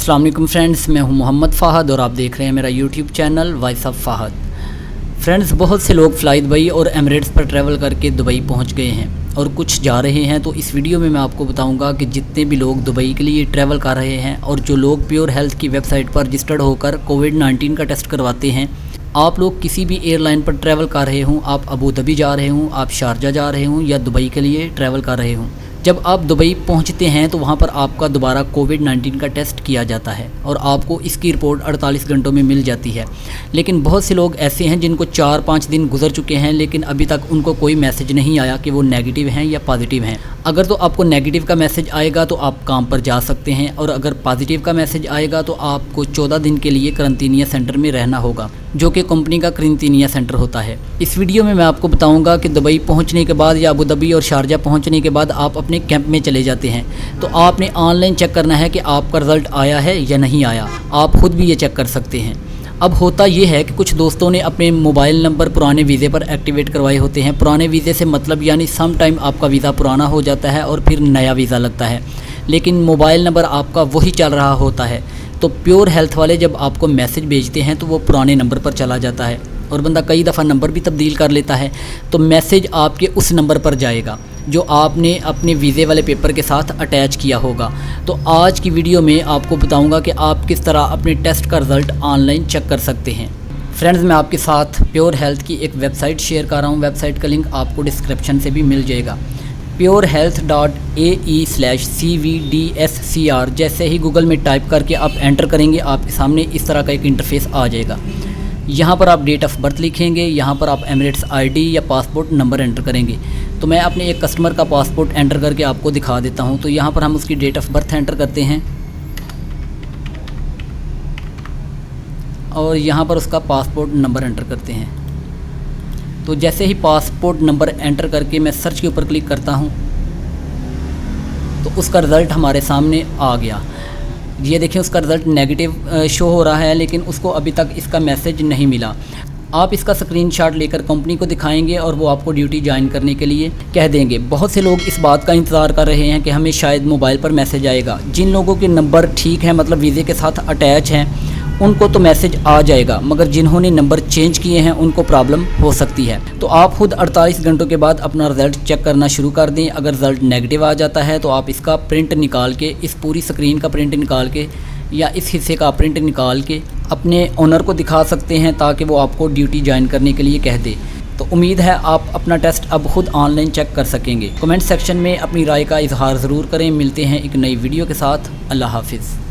अस्सलाम वालेकुम फ्रेंड्स, मैं हूं मोहम्मद फ़ाहद और आप देख रहे हैं मेरा YouTube channel voice of Fahadh. Friends, बहुत से लोग फ़्लाई दुबई और एमिरेट्स पर ट्रैवल करके दुबई पहुंच गए हैं और कुछ जा रहे हैं। तो इस वीडियो में मैं आपको बताऊंगा कि जितने भी लोग दुबई के लिए ट्रैवल कर रहे हैं और जो लोग प्योर हेल्थ की वेबसाइट पर रजिस्टर्ड होकर कोविड-19 का टेस्ट करवाते हैं, आप लोग किसी भी एयरलाइन पर ट्रैवल कर रहे हों, आप अबू धाबी जा रहे हों, आप शारजा जा रहे हों या दुबई के लिए ट्रैवल कर रहे हों, जब आप दुबई पहुंचते हैं तो वहां पर आपका दोबारा कोविड-19 का टेस्ट किया जाता है और आपको इसकी रिपोर्ट 48 घंटों में मिल जाती है। लेकिन बहुत से लोग ऐसे हैं जिनको 4-5 दिन गुजर चुके हैं लेकिन अभी तक उनको कोई मैसेज नहीं आया कि वो नेगेटिव हैं या पॉजिटिव हैं। अगर तो आपको नेगेटिव का मैसेज आएगा तो आप काम पर जा सकते हैं और अगर पॉजिटिव का मैसेज आएगा तो आपको 14 दिन के लिए क्वारंटीनिया सेंटर में रहना होगा, जो कि कंपनी का क्वारंटीनिया सेंटर होता है। इस वीडियो में मैं आपको बताऊंगा कि दुबई पहुंचने के बाद या अबू धाबी और शारजा पहुंचने के बाद आप अपने कैंप में चले जाते हैं तो आपने ऑनलाइन चेक करना है कि आपका रिज़ल्ट आया है या नहीं आया। आप खुद भी ये चेक कर सकते हैं। अब होता ये है कि कुछ दोस्तों ने अपने मोबाइल नंबर पुराने वीज़े पर एक्टिवेट करवाए होते हैं। पुराने वीज़े से मतलब यानी सम टाइम आपका वीज़ा पुराना हो जाता है और फिर नया वीज़ा लगता है, लेकिन मोबाइल नंबर आपका वही चल रहा होता है। तो प्योर हेल्थ वाले जब आपको मैसेज भेजते हैं तो वो पुराने नंबर पर चला जाता है और बंदा कई दफ़ा नंबर भी तब्दील कर लेता है, तो मैसेज आपके उस नंबर पर जाएगा जो आपने अपने वीज़े वाले पेपर के साथ अटैच किया होगा। तो आज की वीडियो में आपको बताऊंगा कि आप किस तरह अपने टेस्ट का रिज़ल्ट ऑनलाइन चेक कर सकते हैं। फ्रेंड्स, मैं आपके साथ प्योर हेल्थ की एक वेबसाइट शेयर कर रहा हूँ। वेबसाइट का लिंक आपको डिस्क्रिप्शन से भी मिल जाएगा। purehealth.ae/cvdscr जैसे ही गूगल में टाइप करके आप एंटर करेंगे, आपके सामने इस तरह का एक इंटरफेस आ जाएगा। यहाँ पर आप डेट ऑफ़ बर्थ लिखेंगे, यहाँ पर आप एमिरेट्स आईडी या पासपोर्ट नंबर एंटर करेंगे। तो मैं अपने एक कस्टमर का पासपोर्ट एंटर करके आपको दिखा देता हूँ। तो यहाँ पर हम उसकी डेट ऑफ़ बर्थ एंटर करते हैं और यहाँ पर उसका पासपोर्ट नंबर एंटर करते हैं। तो जैसे ही पासपोर्ट नंबर एंटर करके मैं सर्च के ऊपर क्लिक करता हूँ तो उसका रिज़ल्ट हमारे सामने आ गया। ये देखिए, उसका रिज़ल्ट नेगेटिव शो हो रहा है, लेकिन उसको अभी तक इसका मैसेज नहीं मिला। आप इसका स्क्रीनशॉट लेकर कंपनी को दिखाएंगे और वो आपको ड्यूटी ज्वाइन करने के लिए कह देंगे। बहुत से लोग इस बात का इंतज़ार कर रहे हैं कि हमें शायद मोबाइल पर मैसेज आएगा। जिन लोगों के नंबर ठीक है, मतलब वीज़े के साथ अटैच हैं, उनको तो मैसेज आ जाएगा, मगर जिन्होंने नंबर चेंज किए हैं उनको प्रॉब्लम हो सकती है। तो आप खुद 48 घंटों के बाद अपना रिज़ल्ट चेक करना शुरू कर दें। अगर रिज़ल्ट नेगेटिव आ जाता है तो आप इसका प्रिंट निकाल के, इस पूरी स्क्रीन का प्रिंट निकाल के या इस हिस्से का प्रिंट निकाल के अपने ओनर को दिखा सकते हैं ताकि वो आपको ड्यूटी ज्वाइन करने के लिए कह दे। तो उम्मीद है आप अपना टेस्ट अब खुद ऑनलाइन चेक कर सकेंगे। कमेंट सेक्शन में अपनी राय का इजहार ज़रूर करें। मिलते हैं एक नई वीडियो के साथ। अल्लाह हाफिज़।